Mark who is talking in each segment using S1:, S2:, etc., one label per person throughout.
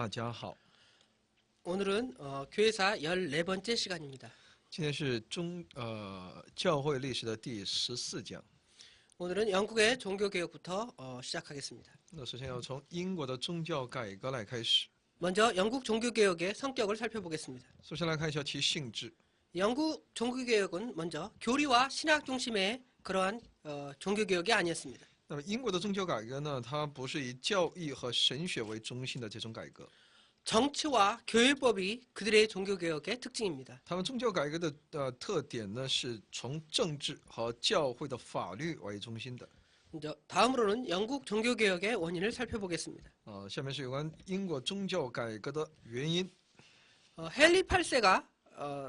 S1: 大家好，
S2: 오늘은 교회사 14번째 시간입니다.
S1: 今天是教会历史的第14讲。
S2: 오늘은 영국의 종교개혁부터 시작하겠습니다.
S1: 那首先要从英国的宗教改革来开始。
S2: 먼저 영국 종교개혁의 성격을 살펴보겠습니다.
S1: 首先来看一下其性质。
S2: 영국 종교개혁은 먼저 교리와 신학 중심의 그러한 종교개혁이 아니었습니다.
S1: 那么英国的宗教改革呢，它不是以教义和神学为中心的这种改革。
S2: 정치와 교회법이 그들의 종교개혁의 특징입니다.
S1: 他们宗教改革的特点呢，是从政治和教会的法律为中心的。
S2: 먼저 다음으로는 영국 종교개혁의 원인을 살펴보겠습니다.
S1: 下面是有关英国宗教改革的原因。
S2: 헨리 8세가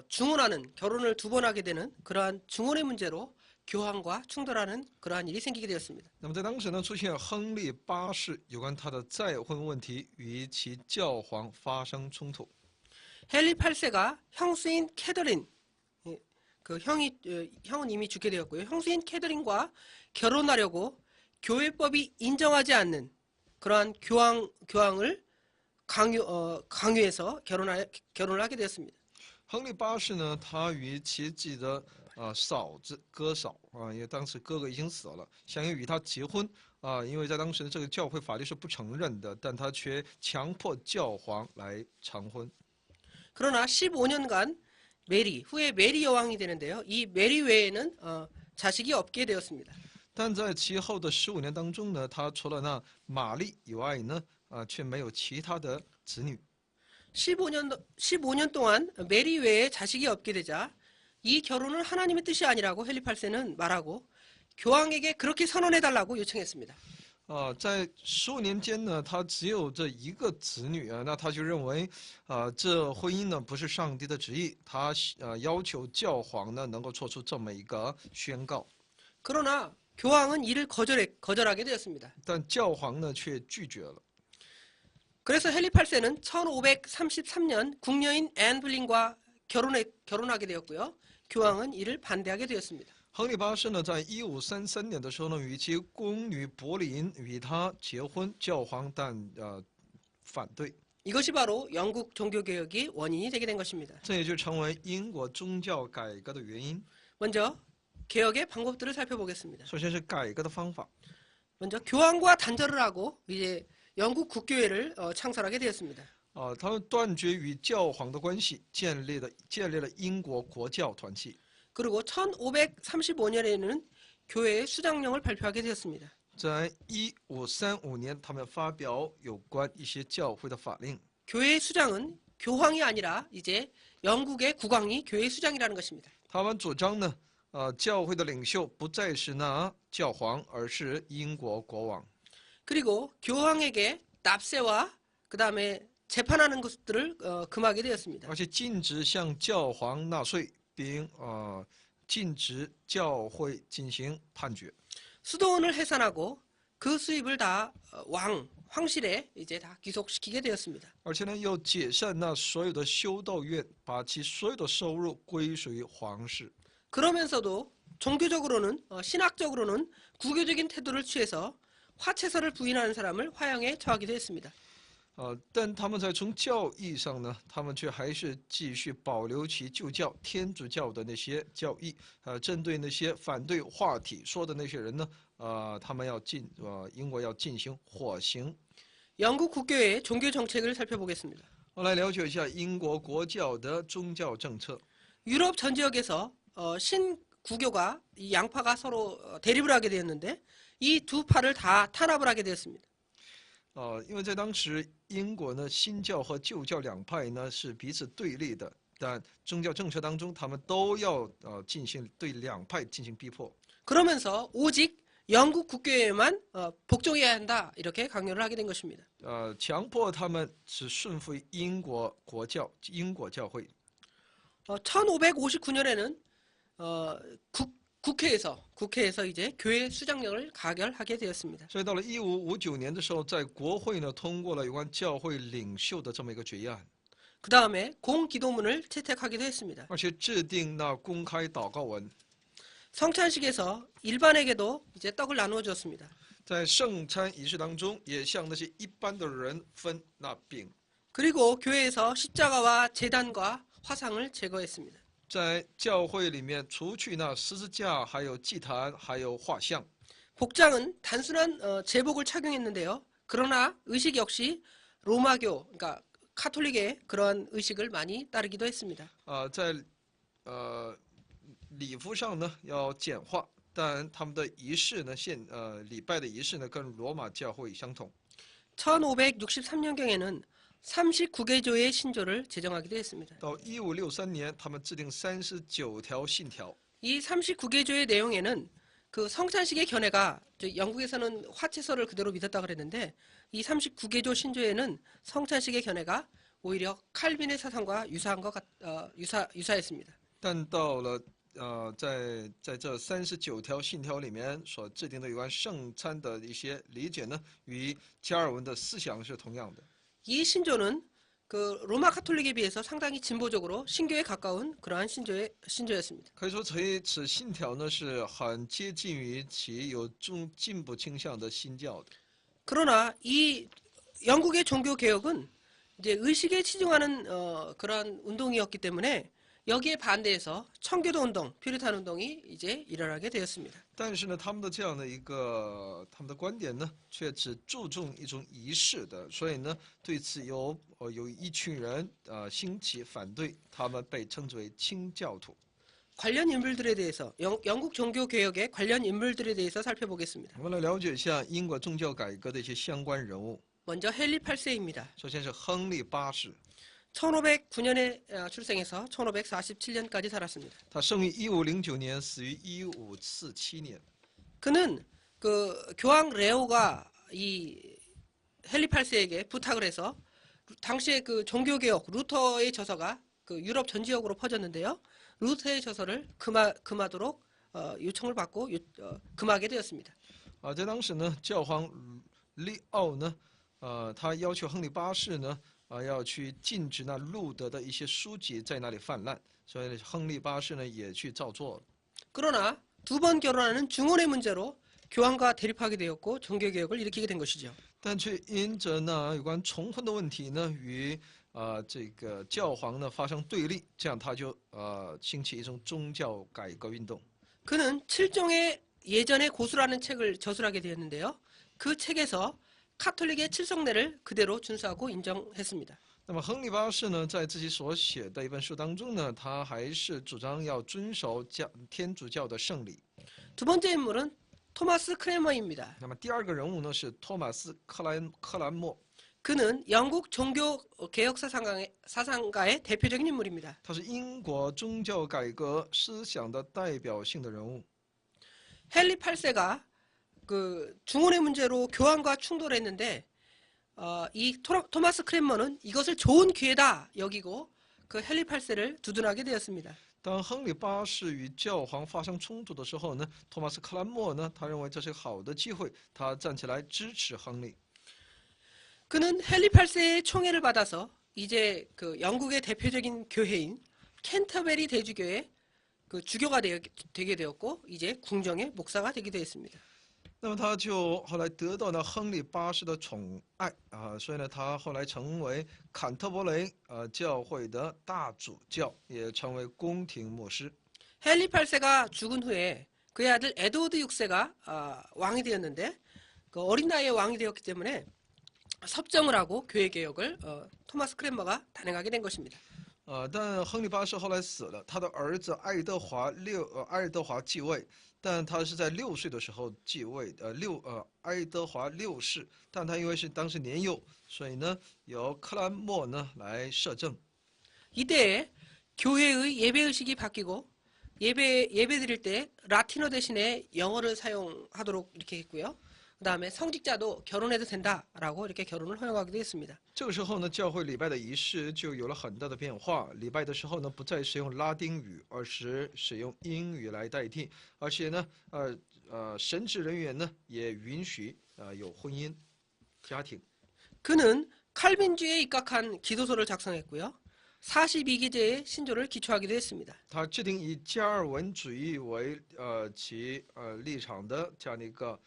S2: 중혼하는 결혼을 2번 하게 되는 그러한 중혼의 문제로 교황과 충돌하는 그러한 일이 생기게 되었습니다.
S1: 那么在当时呢，出现亨利八世有关他的再婚问题与其教皇发生冲突。
S2: 헨리 8세가 형수인 캐더린, 그 형은 이미 죽게 되었고요. 형수인 캐더린과 결혼하려고 교회법이 인정하지 않는 그러한 교황을 강요해서 결혼을 하게 되었습니다.
S1: 亨利八世呢，他与其自己的嫂子哥嫂因为当时哥哥已经死了，想要与他结婚因为在当时的这个教会法律是不承认的，但他却强迫教皇来长婚。
S2: 그러나 15년간 후에 메리 여왕이 되는데요. 이 메리 외에는 자식이 없게 되었습니다.
S1: 但在其后的15年当中呢，他除了那玛丽以外呢，却没有其他的子女。
S2: 15년 동안 메리 외에 자식이 없게 되자 이 결혼은 하나님의 뜻이 아니라고 헨리 8세는 말하고 교황에게 그렇게 선언해달라고 요청했습니다.
S1: 在15年间呢，他只有这一个子女那他就认为这婚姻呢不是上帝的旨意，他要求教皇呢能够做出这么一个宣告。
S2: 그러나 교황은 이를 거절하게 되었습니다.
S1: 但教皇呢却拒绝了。
S2: 그래서 헨리 8세는 1533년 궁녀인 앤 블린과 결혼하게 되었고요. 교황은 이를 반대하게 되었습니다.
S1: 亨利八世呢，在1533年的时候呢，与其宫女柏林与他结婚，教皇但反对。
S2: 이것이 바로 영국 종교개혁이 원인이 되게 된 것입니다.
S1: 这也就成为英国宗教改革的原因。
S2: 먼저 개혁의 방법들을 살펴보겠습니다.
S1: 首先是改革的方法。
S2: 먼저 교황과 단절을 하고 이제 영국 국교회를 창설하게 되었습니다.
S1: 他们断绝与教皇的关系，建立了英国国教团契。
S2: 그리고 1535년에는 교회의 수장령을 발표하게 되었습니다.
S1: 在1535年，他们发表有关一些教会的法令。
S2: 교회의 수장은 교황이 아니라 이제 영국의 국왕이 교회의 수장이라는 것입니다.
S1: 他们主张呢，教会的领袖不再是那教皇，而是英国国王。
S2: 그리고 교황에게 납세와 그다음에 재판하는 것들을 금하게 되었습니다.
S1: 而且禁止向教皇纳税，并禁止教会进行判决。
S2: 수도원을 해산하고 그 수입을 다 황실에 이제 다 귀속시키게 되었습니다.
S1: 而且呢，又解散那所有的修道院，把其所有的收入归属于皇室。
S2: 그러면서도 종교적으로는 신학적으로는 구교적인 태도를 취해서 화채설을 부인하는 사람을 화형에 처하기도 했습니다.
S1: 但他们在从教义上呢，他们却还是继续保留其旧教天主教的那些教义。针对那些反对化体说的那些人呢，他们英国要进行火刑。
S2: 영국 국교회의 종교 정책을 살펴보겠습니다.
S1: 我来了解一下英国国教的宗教政策。
S2: 유럽 전 지역에서 신구교가 이 양파가 서로 대립을 하게 되었는데 이 두 파를 다 탄압을 하게 되었습니다.
S1: 因为在当时英国呢，新教和旧教两派呢是彼此对立的，但宗教政策当中，他们都要进行对两派进行逼迫。
S2: 그러면서 오직 영국 국교회만 복종해야 한다 이렇게 강요를 하게 된 것입니다.
S1: 强迫他们只顺服英国国教英国教会。
S2: 1559년에는 국회에서 이제 교회 수장령을 가결하게 되었습니다.
S1: 所以到了1559年的时候，在国会呢通过了有关教会领袖的这么一个决议案，
S2: 그 다음에 공기도문을 채택하기도 했습니다.
S1: 而且制定那公开祷告文。
S2: 성찬식에서 일반에게도 이제 떡을 나누어 주었습니다.
S1: 在圣餐仪式当中，也向那些一般的人分那饼。
S2: 그리고 교회에서 십자가와 제단과 화상을 제거했습니다.
S1: 在教会里面，除去那十字架，还有祭坛，还有画像。
S2: 복장은 단순한 제복을 착용했는데요. 그러나 의식 역시 로마교, 그러니까 카톨릭의 그러한 의식을 많이 따르기도 했습니다.
S1: 在礼服上呢要简化，但他们的仪式呢，礼拜的仪式呢，跟罗马教会相同。
S2: 1563년경에는 39개조의 신조를 제정하기도 했습니다.
S1: 到1563年，他们制定39条信条。
S2: 이 39개조의 내용에는 그 성찬식의 견해가 영국에서는 화채설을 그대로 믿었다 그랬는데 이 39개조 신조에는 성찬식의 견해가 오히려 칼빈의 사상과 유사했습니다.
S1: 但到了在这39条信条里面所制定的有关圣餐的一些理解呢，与加尔文的思想是同样的。
S2: 이 신조는 그 로마 카톨릭에 비해서 상당히 진보적으로 신교에 가까운 그러한 신조였습니다.
S1: 可以说，此信条呢是很接近于其有进步倾向的新教的。
S2: 그러나 이 영국의 종교 개혁은 이제 의식에 치중하는 그러한 운동이었기 때문에 여기에 반대해서 청교도 운동, 퓨리탄 운동이 이제 일어나게 되었습니다.
S1: 但是呢，他们的这样的他们的观点呢，却只注重一种仪式的，所以呢，对此有一群人兴起反对，他们被称之为清教徒。
S2: 관련 인물들에 대해서 영국 종교 개혁의 관련 인물들에 대해서 살펴보겠습니다.
S1: 我们来了解一下英国宗教改革的一些相关人物。
S2: 먼저 헨리 8세입니다.
S1: 首先是亨利八世，
S2: 1509년에 출생해서 1547년까지 살았습니다.
S1: 他生于1509年，死于1547年。
S2: 그는 그 교황 레오가 이 헨리 8세에게 부탁을 해서 당시에 그 종교 개혁 루터의 저서가 그 유럽 전 지역으로 퍼졌는데요. 루터의 저서를 금하도록 요청을 받고 금하게 되었습니다.
S1: 在当时呢，教皇利奥呢，他要求亨利八世呢，要去禁止那路德的一些书籍在那里泛滥，所以亨利八世呢也去照做了。
S2: 그러나 두 번 결혼하는 중혼의 문제로 교황과 대립하게 되었고 종교 개혁을 일으키게 된 것이죠.
S1: 但却因着呢有关重婚的问题呢，与这个教皇呢发生对立，这样他就兴起一种宗教改革运动。
S2: 그는 7종의 예전의 고수라는 책을 저술하게 되었는데요. 그 책에서 카톨릭의 칠성례를 그대로 준수하고 인정했습니다.
S1: 那么亨利八世呢，在自己所写的一本书当中呢，他还是主张要遵守天主教的圣礼。
S2: 두 번째 인물은 토마스 크레머입니다.
S1: 那么第二个人物呢是托马斯克兰默，
S2: 그는 영국 종교 개혁 사상가의 대표적인 인물입니다.
S1: 他是英国宗教改革思想的代表性的人物。
S2: 헨리 8세가 그 중혼의 문제로 교황과 충돌했는데 이 토마스 크레머는 이것을 좋은 기회다 여기고 그 헨리 8세를 두둔하게 되었습니다.
S1: 当亨利八世与教皇发生冲突的时候呢，托马斯克兰默呢，他认为这是好的机会，他站起来支持亨利。
S2: 그는 헨리 8세의 총애를 받아서 이제 그 영국의 대표적인 교회인 캔터베리 대주교의 그 주교가 되게 되었고 이제 궁정의 목사가 되기도 했습니다.
S1: 那么他就后来得到了亨利八世的宠爱所以呢，他后来成为坎特伯雷教会的大主教，也成为宫廷牧师。
S2: 헨리 8세가 죽은 후에 그의 아들 에드워드 6세가 왕이 되었는데 그 어린 나이에 왕이 되었기 때문에 섭정을 하고 교회 개혁을 토마스 크레머가 단행하게 된 것입니다.
S1: 但亨利八世后来死了，他的儿子爱德华继位，但他是在6岁的时候继位，爱德华6世，但他因为是当时年幼，所以呢由克兰默呢来摄政。
S2: 이때에 교회의 예배 의식이 바뀌고 예배 드릴 때 라틴어 대신에 영어를 사용하도록 이렇게 했고요. 그다음에 성직자도 결혼해도 된다라고 이렇게 결혼을 허용하기도 했습니다.
S1: 这个时候呢，教会礼拜的仪式就有了很大的变化。礼拜的时候呢，不再使用拉丁语，而是使用英语来代替。而且呢，神职人员呢也允许有婚姻家庭。
S2: 그는 칼빈주의에 입각한 기도서를 작성했고요. 42기제의 신조를 기초하기도 했습니다.
S1: 他制定以加尔文主义为其立场的这样的一个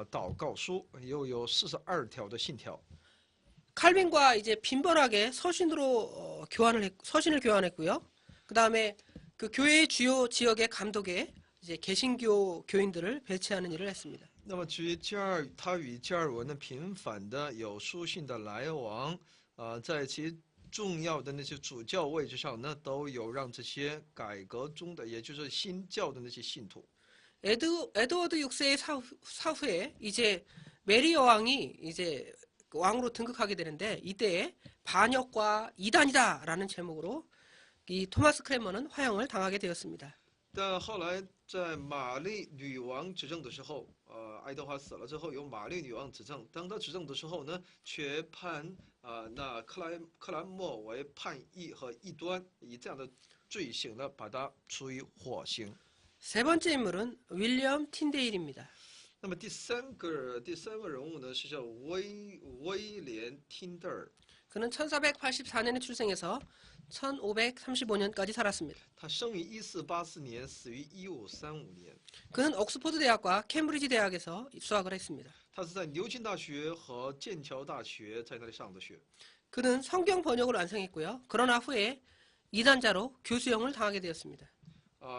S1: 祷告书，又有42条的信条。
S2: 칼빈과 이제 빈번하게 서신을 교환했고요. 그 다음에 그 교회의 주요 지역의 감독에 이제 개신교 교인들을 배치하는 일을 했습니다.
S1: 那么他与加尔文呢频繁的有书信的来往，在其重要的那些主教位置上呢，都有让这些改革中的，也就是新教的那些信徒。
S2: 에드워드 6세의 사후에 이제 메리 여왕이 이제 왕으로 등극하게 되는데 이때에 반역과 이단이다라는 제목으로 이 토마스 크레머는 화형을 당하게 되었습니다.
S1: 但后来在玛丽女王执政的时候，爱德华死了之后，由玛丽女王执政。当她执政的时候呢，却判那克兰默为叛逆和异端，以这样的罪行呢，把他处以火刑。
S2: 세 번째 인물은 윌리엄 틴데일입니다.
S1: 那么第三位人物呢，是叫威廉汀德尔。
S2: 그는 1484년에 출생해서 1535년까지 살았습니다.
S1: 他生于1484年，死于1535年。
S2: 그는 옥스퍼드 대학과 캠브리지 대학에서 수학을 했습니다.
S1: 他是在牛津大学和剑桥大学在那里上的学。
S2: 그는 성경 번역을 완성했고요. 그러나 후에 이단자로 교수형을 당하게 되었습니다.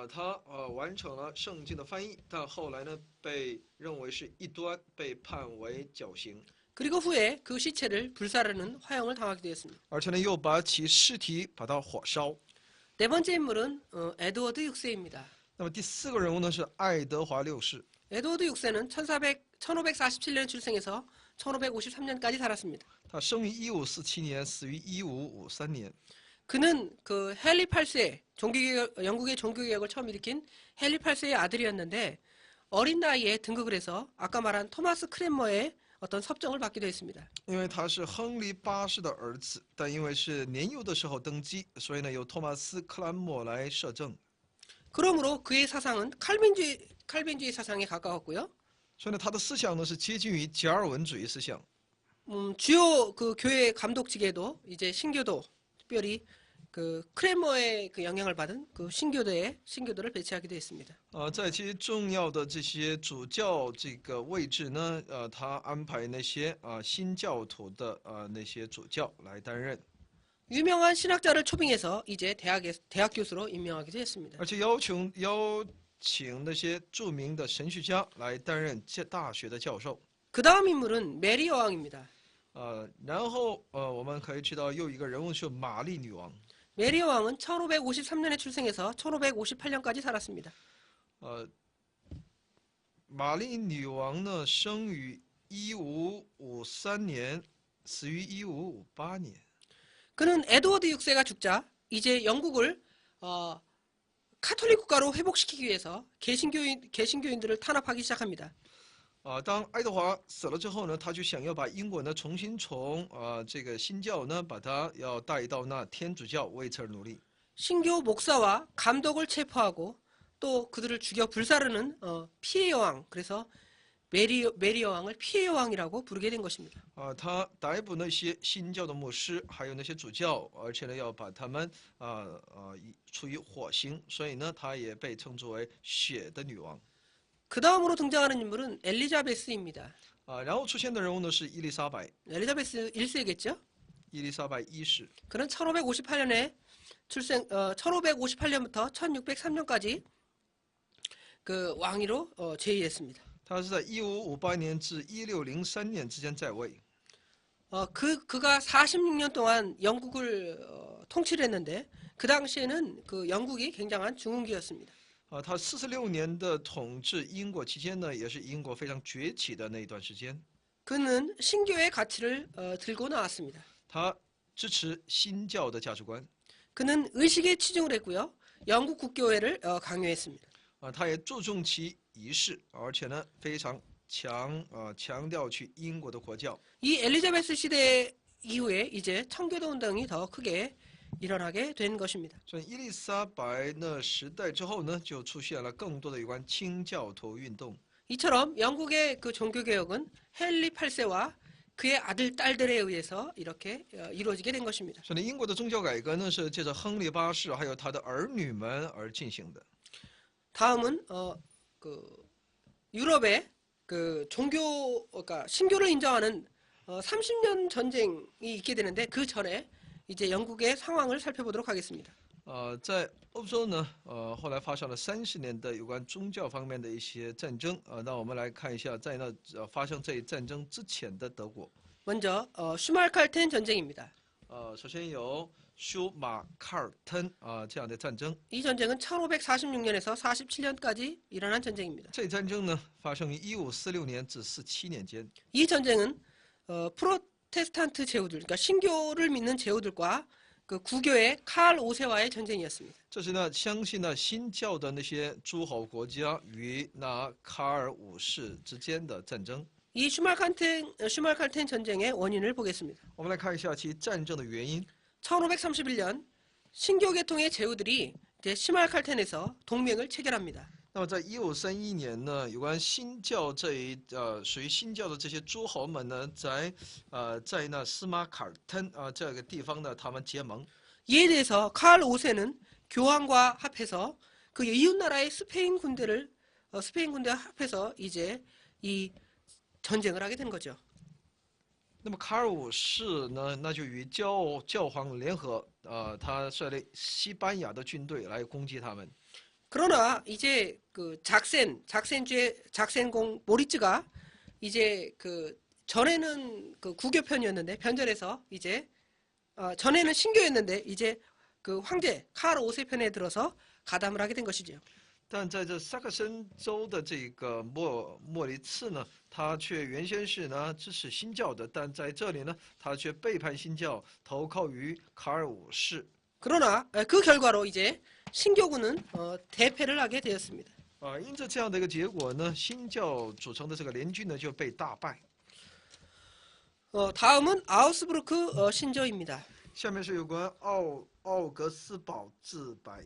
S1: 他完成了圣经的翻译，但后来呢，被认为是异端，被判为绞刑。
S2: 그리고 후에 그 시체를 불사르는 화형을 당하게 되었습니다.
S1: 而且呢，又把其尸体把它火烧。
S2: 네 번째 인물은 에드워드 6세입니다.
S1: 那么第四个人物呢是爱德华六世。
S2: 에드워드 6세는 1547년에 출생해서 1553년까지 살았습니다.
S1: 他生于1547年，死于1553年。
S2: 그는 그 헨리 8세 영국의 종교개혁을 처음 일으킨 헨리 8세의 아들이었는데 어린 나이에 등극을 해서 아까 말한 토마스 크랜머의 어떤 섭정을 받기도 했습니다.
S1: 因为他是亨利八世的儿子，但因为是年幼的时候登基，所以呢由托马斯·克兰默来摄政。
S2: 그러므로 그의 사상은 칼빈주의 사상에 가까웠고요.
S1: 所以呢，他的思想呢是接近于加尔文主义思想。
S2: 주요 그 교회 감독직에도 이제 신교도, 특별히 그 크레머의 그 영향을 받은 그 신교도를 배치하기도 했습니다.
S1: 在其重要的这些主教这个位置呢，他安排那些新教徒的那些主教来担任，
S2: 유명한 신학자를 초빙해서 이제 대학 교수로 임명하기도 했습니다.
S1: 而且邀请那些著名的神学家来担任大学的教授。
S2: 그 다음 인물은 메리 여왕입니다.
S1: 然后我们可以知道又一个人物是玛丽女王。
S2: 메리 여왕은 1553년에 출생해서 1558년까지 살았습니다.
S1: 玛丽女王呢，生于1553年，死于1558年。
S2: 그는 에드워드 6세가 죽자 이제 영국을 카톨릭 국가로 회복시키기 위해서 개신교인들을 탄압하기 시작합니다.
S1: 当爱德华死了之后呢，他就想要把英国呢重新从这个新教呢，把它要带到那天主教，为此而努力。
S2: 신교 목사와 감독을 체포하고 또 그들을 죽여 불사르는 피해 여왕, 그래서 메리 여왕을 피해 여왕이라고 부르게 된 것입니다.
S1: 他逮捕那些新教的牧师，还有那些主教，而且呢要把他们处以火刑，所以呢，他也被称作为血的女王。
S2: 그 다음으로 등장하는 인물은 엘리자베스입니다.
S1: 然后出现的人物呢是伊丽莎白，
S2: 엘리자베스 1세겠죠?
S1: 伊丽莎白一世。
S2: 그는 1558년에 1558년부터 1603년까지 그 왕위로 재위했습니다.
S1: 他是在1558年至1603年之间在位。
S2: 그가 46년 동안 영국을 통치를 했는데 그 당시에는 그 영국이 굉장한 중흥기였습니다.
S1: 他46年的统治英国期间呢，也是英国非常崛起的那一段时间。
S2: 그는 신교의 가치를 들고 나왔습니다.
S1: 他支持新教的价值观。
S2: 그는 의식에 치중을 했고요. 영국 국교회를 강요했습니다.
S1: 他也注重其仪式，而且呢非常强调去英国的国教。
S2: 이 엘리자베스 시대 이후에 이제 청교도 운동이 더 크게 일어나게 된 것입니다.
S1: 所以伊丽莎白那时代之后呢，就出现了更多的有关清教徒运动。
S2: 이처럼 영국의 그 종교개혁은 헨리 8세와 그의 아들 딸들에 의해서 이렇게 이루어지게 된 것입니다.
S1: 所以英国的宗教改革呢，是借着亨利八世还有他的儿女们而进行的。
S2: 다음은 그 유럽의 그 그러니까 신교를 인정하는 30년 전쟁이 있게 되는데 그 전에 이제 영국의 상황을 살펴보도록 하겠습니다.
S1: 在欧洲呢，后来发生了30年的有关宗教方面的一些战争。那我们来看一下，在那发生这一战争之前的德国。
S2: 먼저 슈말칼텐 전쟁입니다.
S1: 首先有舒马卡尔滕这样的战争。
S2: 이 전쟁은 1546년에서 47년까지 일어난 전쟁입니다.
S1: 这一战争呢，发生于1546年至47年间。
S2: 이 전쟁은 프로테스탄트 제후들, 그러니까 신교를 믿는 제후들과 그 구교의 칼 5세와의 전쟁이었습니다.
S1: 这是呢，相信呢新教的那些诸侯国家与那卡尔五世之间的战争。
S2: 이 슈말칼텐 전쟁의 원인을 보겠습니다.
S1: 我们来看一下其战争的原因。
S2: 1531년 신교 계통의 제후들이 이제 슈말칼텐에서 동맹을 체결합니다.
S1: 那么在1531年呢，有关新教属于新教的这些诸侯们呢，在那斯马卡尔滕这个地方呢，他们结盟。
S2: 이에 대해서 칼 5세는 교황과 합해서 그 이웃 나라의 스페인 군대와 합해서 이제 이 전쟁을 하게 된 거죠.
S1: 那么卡尔五世呢，那就与教皇联合，他率领西班牙的军队来攻击他们。
S2: 그러나 이제 그 작센공 모리츠가 이제 그 전에는 그 구교편이었는데 변절해서 이제 전에는 신교였는데 이제 그 황제 카르 5세 편에 들어서 가담을 하게 된 것이죠.
S1: 但在这萨克森州的这个莫里茨呢，他却原先是呢支持新教的，但在这里呢，他却背叛新教，投靠于卡尔五世。
S2: 그러나 그 결과로 이제 신교군은 대패를 하게 되었습니다.
S1: 因着这样的一个结果呢，新教组成的这个联军呢就被大败。
S2: 다음은 아우스부르크 신조입니다.
S1: 下面是有关奥格斯堡自白。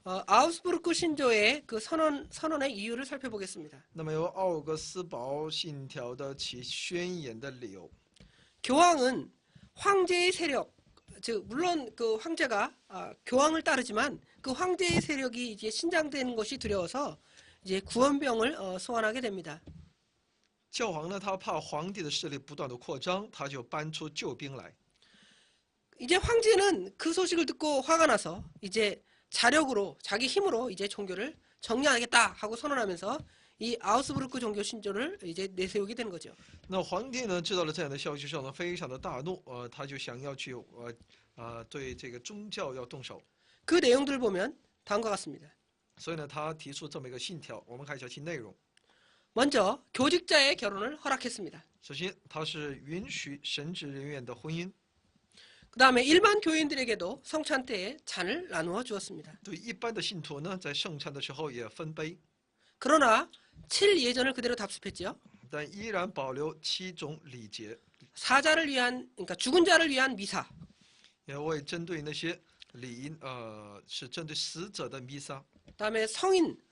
S2: 아우스부르크 신조의 그 선언의 이유를 살펴보겠습니다.
S1: 那么由奥格斯堡信条的其宣言的理由。
S2: 교황은 황제의 세력, 즉 물론 그 황제가 교황을 따르지만 그 황제의 세력이 이제 신장되는 것이 두려워서 이제 구원병을 소환하게 됩니다.
S1: 教皇呢，他怕皇帝的势力不断的扩张，他就搬出救兵来。
S2: 이제 황제는 그 소식을 듣고 화가 나서 이제 자력으로 자기 힘으로 이제 종교를 정리하겠다 하고 선언하면서 이 아우스부르크 종교 신조를 이제 내세우게 된 거죠.
S1: 那皇帝呢，知道了这样的消息之后呢，非常的大怒，他就想要去对这个宗教要动手。
S2: 그 내용들을 보면 다음과 같습니다.
S1: 所以呢，他提出这么一个信条，我们看一下其内容。
S2: 먼저 교직자의 결혼을 허락했습니다.
S1: 首先，他是允许神职人员的婚姻，
S2: 그 다음에 일반 교인들에게도 성찬 때에 잔을 나누어 주었습니다.
S1: 对一般的信徒呢，在圣餐的时候也分杯，
S2: 그러나 7 예전을 그대로 답습했죠.
S1: 但依然保留7种礼节，
S2: 사자를 위한, 그러니까 죽은 자를 위한 미사,
S1: 也为针对那些礼仪，是针对死者的弥撒。
S2: 그다음에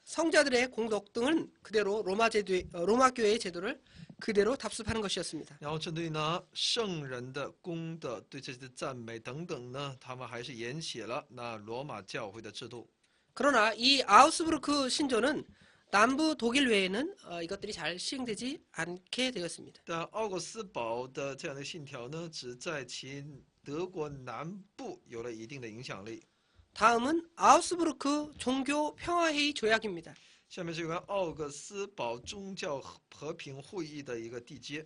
S2: 성자들의 공덕 등은 그대로 로마 교회의 제도를 그대로 답습하는 것이었습니다.
S1: 然后针对呢圣人的功德，对这些赞美等等呢，他们还是沿写了那罗马教会的制度。
S2: 그러나 이 아우스부르크 신조는 남부 독일 외에는 이것들이 잘 시행되지 않게 되었습니다.
S1: 但奥格斯堡的这样的信条呢，只在其德国南部有了一定的影响力。
S2: 다음은 아우스부르크 종교 평화회의 조약입니다.
S1: 下面是有关奥格斯堡宗教和平会议的一个缔结。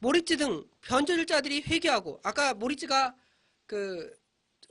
S2: 모리츠 등 변절자들이 회개하고 아까 모리츠가 그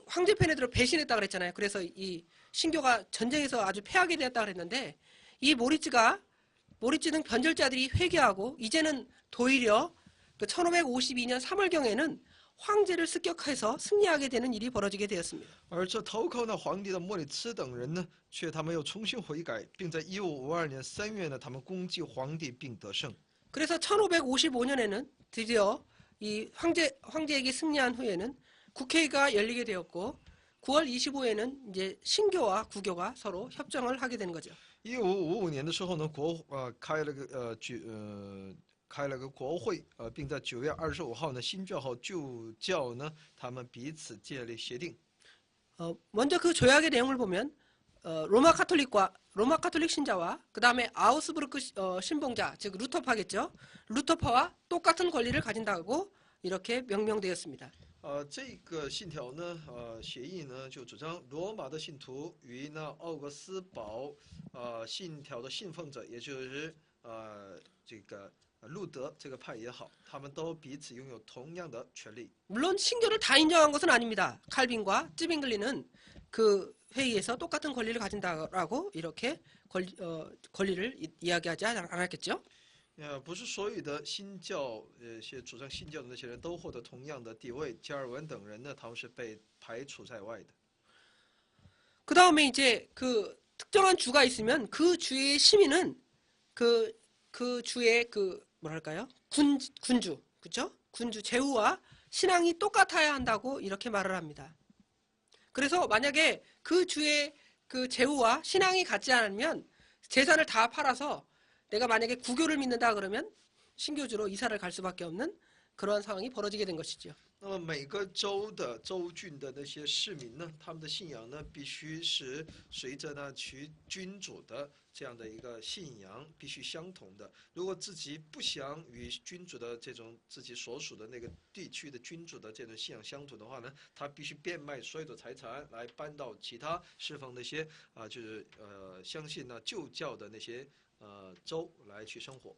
S2: 황제편에 들어 배신했다 그랬잖아요. 그래서 이 신교가 전쟁에서 아주 패하게 되었다 그랬는데 이 모리츠 등 변절자들이 회개하고 이제는 도리어 그 1552년 3월경에는 황제를 습격해서 승리하게 되는 일이 벌어지게 되었습니다.
S1: 而这投靠那皇帝的莫里茨等人呢，却他们又重新悔改，并在1552年3月呢，他们攻击皇帝并得胜。
S2: 그래서 1555년에는 드디어 이 황제에게 승리한 후에는 국회가 열리게 되었고 9월 25일에는 이제 신교와 구교가 서로 협정을 하게 된 거죠.
S1: 1555年的时候呢，开了个国会，并在9月25号呢，新教和旧教呢，他们彼此建立协定。
S2: 먼저 그 조약의 내용을 보면 로마 카톨릭 신자와 그 다음에 아우스부르크 신봉자, 즉 루터파겠죠. 루터파와 똑같은 권리를 가진다고 이렇게 명명되었습니다.
S1: 这个信条呢，协议呢就主张罗马的信徒与那奥格斯堡信条的信奉者，也就是这个路德这个派也好，他们都彼此拥有同样的权利。
S2: 물론 신교를 다 인정한 것은 아닙니다. 칼빈과 찌빙글리는 그 회의에서 똑같은 권리를 가진다라고 이렇게 권리를 이야기하지 않았겠죠.
S1: 不是所有的新教些主张新教的那些人都获得同样的地位，加尔文等人呢，他们是被排除在外的。
S2: 그 다음에 이제 그 특정한 주가 있으면 그 주의 시민은 그 주의 뭐랄까요? 군주, 그죠? 군주 제후와 신앙이 똑같아야 한다고 이렇게 말을 합니다. 그래서 만약에 그 주의 그 제후와 신앙이 같지 않으면 재산을 다 팔아서 내가 만약에 구교를 믿는다 그러면 신교주로 이사를 갈 수밖에 없는 그러한 상황이 벌어지게 된 것이죠.
S1: 那么每个州的州郡的那些市民呢，他们的信仰呢，必须是随着那君主的这样的一个信仰必须相同的。如果自己不想与君主的这种自己所属的那个地区的君主的这种信仰相同的话呢，他必须变卖所有的财产来搬到其他侍奉那些就是相信呢旧教的那些州来去生活。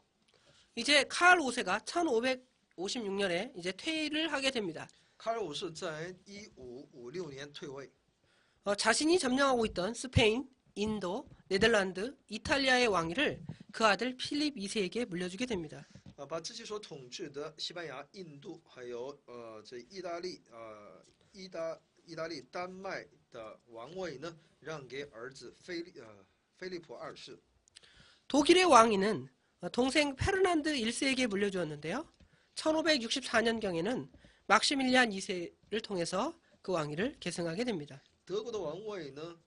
S2: 이제 카를 5세가 1556년에 이제 퇴위를 하게 됩니다.
S1: 卡尔五世在1556年退位。
S2: 자신이 점령하고 있던 스페인, 인도, 네덜란드, 이탈리아의 왕위를 그 아들 필립 2세에게 물려주게 됩니다.
S1: 把自己所统治的西班牙、印度还有这意大利意大利、丹麦的王位呢，让给儿子菲利普二世。
S2: 독일의 왕위는 동생 페르난드 1세에게 물려주었는데요. 1564년경에는 막시밀리안 2세를 통해서 그 왕위를 계승하게 됩니다.
S1: 德国的王位呢，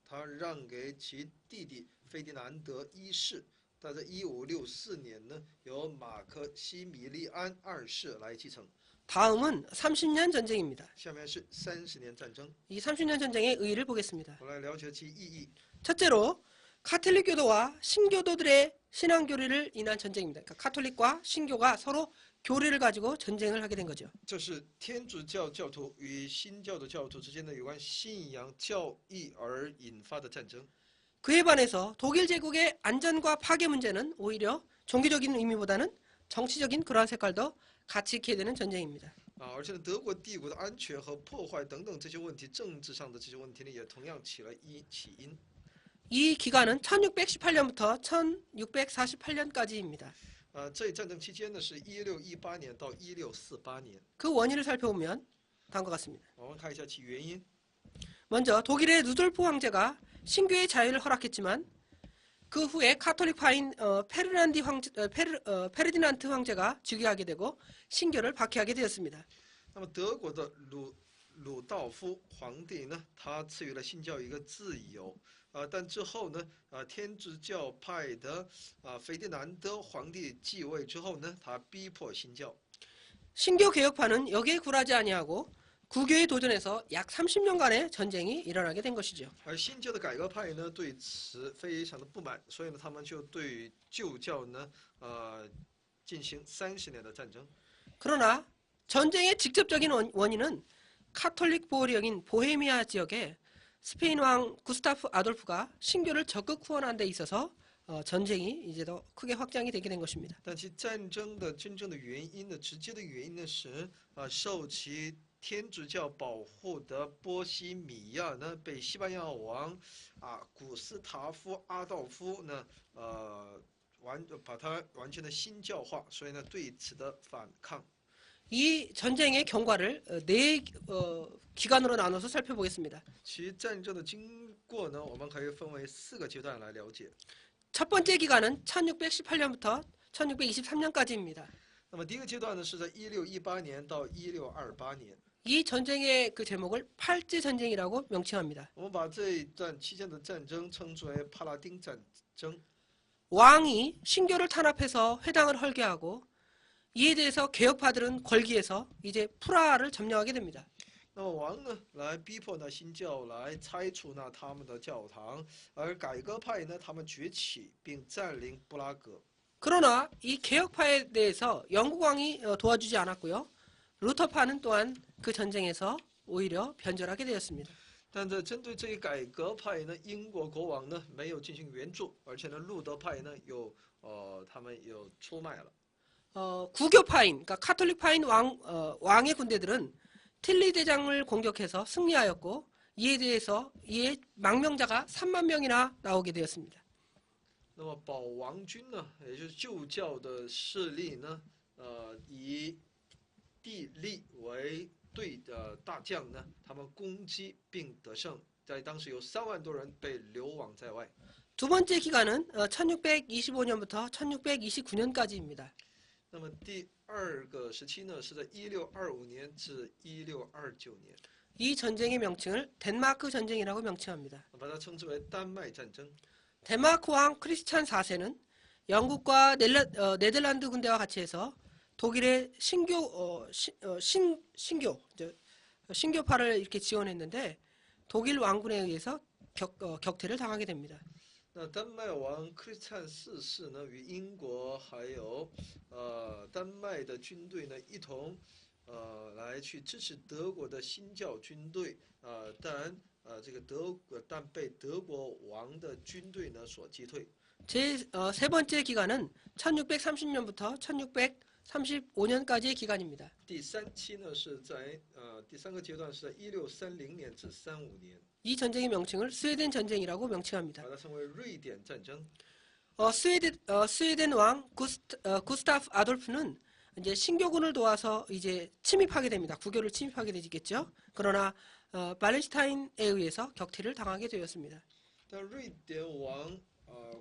S1: 他让给其弟弟费迪南德一世。但在1564年呢，由马克西米利安二世来继承。
S2: 다음은 30년 전쟁입니다.
S1: 下面是30年战争。
S2: 이 30년 전쟁의 의의를 보겠습니다.
S1: 我来了解其意义。
S2: 첫째로 카톨릭 교도와 신교도들의 신앙 교리를 인한 전쟁입니다. 그러니까 카톨릭과 신교가 서로 교리를 가지고 전쟁을 하게 된 거죠.
S1: 这是天主教教徒与新教的教徒之间的有关信仰教义而引发的战争。
S2: 그에 반해서 독일 제국의 안전과 파괴 문제는 오히려 종교적인 의미보다는 정치적인 그러한 색깔도 같이 있게 되는 전쟁입니다.
S1: 而且呢，德国帝国的安全和破坏等等这些问题，政治上的这些问题呢，也同样起了起因。
S2: 이 기간은 1618년부터 1648년까지입니다.
S1: 这一战争期间呢，是1618年到1648年。
S2: 그 원인을 살펴보면 다음과 같습니다.
S1: 我们看一下其原因。
S2: 먼저 독일의 루돌프 황제가 신교의 자유를 허락했지만 그 후에 카톨릭파인 페르디난트 황제가 즉위하게 되고 신교를 박해하게 되었습니다.
S1: 那么德国的鲁道夫皇帝呢，他赐予了新教一个自由。 但之后呢，天主教派的斐迪南德皇帝继位之后呢，他逼迫新教。
S2: 신교 개혁파는 여기에 굴하지 아니하고 구교에 도전해서 약 30년간의 전쟁이 일어나게 된 것이죠.
S1: 而新教的改革派呢，对此非常的不满，所以呢，他们就对旧教呢，进行30年的战争。
S2: 그러나 전쟁의 직접적인 원인은 카톨릭 보호령인 보헤미아 지역에 스페인 왕 구스타프 아돌프가 신교를 적극 후원한 데 있어서 전쟁이 이제 더 크게 확장이 되게 된 것입니다.
S1: 但其战争的真正的原因呢，直接的原因呢是受其天主教保护的波西米亚呢，被西班牙王古斯塔夫阿道夫呢，把它完全的新教化，所以呢，对此的反抗。
S2: 이 전쟁의 경과를 네 기간으로 나눠서 살펴보겠습니다.
S1: 其战争的经过呢，我们可以分为4个阶段来了解。
S2: 첫 번째 기간은 1618년부터 1623년까지입니다.
S1: 那么第一个阶段呢，是在1618年到1628年。
S2: 이 전쟁의 그 제목을 팔찌 전쟁이라고 명칭합니다.
S1: 我们把这一段期间的战争称之为帕拉丁战争。
S2: 왕이 신교를 탄압해서 회당을 헐게 하고 이에 대해서 개혁파들은 걸기에서 이제 프라하를 점령하게 됩니다.
S1: 那么王呢，来逼迫那新教来拆除那他们的教堂，而改革派呢，他们崛起并占领布拉格。
S2: 그러나 이 개혁파에 대해서 영국 왕이 도와주지 않았고요. 루터파는 또한 그 전쟁에서 오히려 변절하게 되었습니다.
S1: 但这针对这一改革派呢，英国国王呢没有进行援助，而且呢，路德派呢他们有出卖了。
S2: 구교파인, 그러니까 카톨릭파인 왕의 군대들은 틸리 대장을 공격해서 승리하였고 이에 망명자가 3만 명이나 나오게 되었습니다.
S1: 那么保王军呢，也就是旧教的势力呢，以地利为对的大将呢，他们攻击并得胜，在当时有3万多人被流亡在外。
S2: 두 번째 기간은 1625년부터 1629년까지입니다.
S1: 那么第二个时期呢，是在1625年至1629年，
S2: 이 전쟁의 명칭을 덴마크 전쟁이라고 명칭합니다.
S1: 把它称之为丹麦战争。
S2: 덴마크 왕 크리스찬 4세는 영국과 네덜란드 군대와 같이 해서 독일의 신교파를 이렇게 지원했는데 독일 왕군에 의해서 격퇴를 당하게 됩니다.
S1: 那丹麦王克里斯坦四世呢，与英国还有丹麦的军队呢一同来去支持德国的新教军队但被德国王的军队呢所击退。
S2: 세 번째 기간은 1630년부터 1635년까지의 기간입니다.
S1: 第三期呢是在第三个阶段是在1630年至35年，
S2: 이 전쟁의 명칭을 스웨덴 전쟁이라고 명칭합니다.
S1: 把它称为瑞典战争。
S2: 스웨덴 왕 구스타프 아돌프는 이제 신교군을 도와서 이제 침입하게 됩니다. 국교를 침입하게 되겠죠. 그러나 발렌슈타인에 의해서 격퇴를 당하게 되었습니다.
S1: 但瑞典王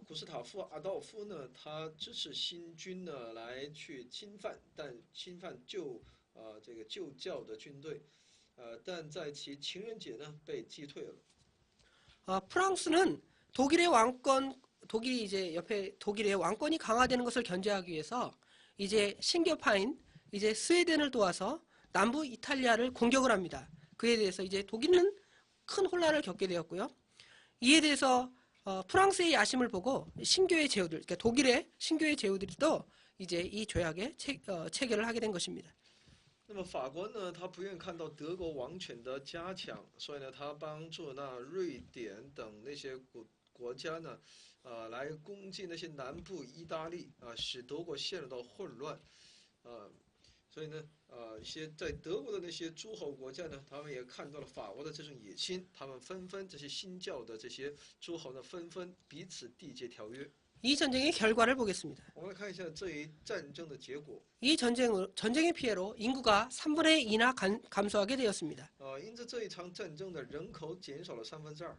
S1: 古斯塔夫阿道夫呢，他支持新军呢来去侵犯，但侵犯旧教的军队，但在其情人节呢被击退了。
S2: 프랑스는 독일이 이제 옆에 독일의 왕권이 강화되는 것을 견제하기 위해서 이제 신교파인 이제 스웨덴을 도와서 남부 이탈리아를 공격을 합니다. 그에 대해서 이제 독일은 큰 혼란을 겪게 되었고요. 이에 대해서 프랑스의 야심을 보고 신교의 제후들, 그러니까 독일의 신교의 제후들이 또 이제 이 조약에 체결을 하게 된 것입니다.
S1: 那么法国呢，他不愿看到德国王权的加强，所以呢，他帮助那瑞典等那些国家呢，来攻击那些南部意大利使德国陷入到混乱，所以呢，一些在德国的那些诸侯国家呢，他们也看到了法国的这种野心，他们纷纷这些新教的这些诸侯呢，纷纷彼此缔结条约。
S2: 이 전쟁의 결과를 보겠습니다.
S1: 我们来看一下这一战争的结果。
S2: 이 전쟁의 피해로 인구가 3분의 2나 감소하게 되었습니다.
S1: 因着这一场战争的人口减少了2/3。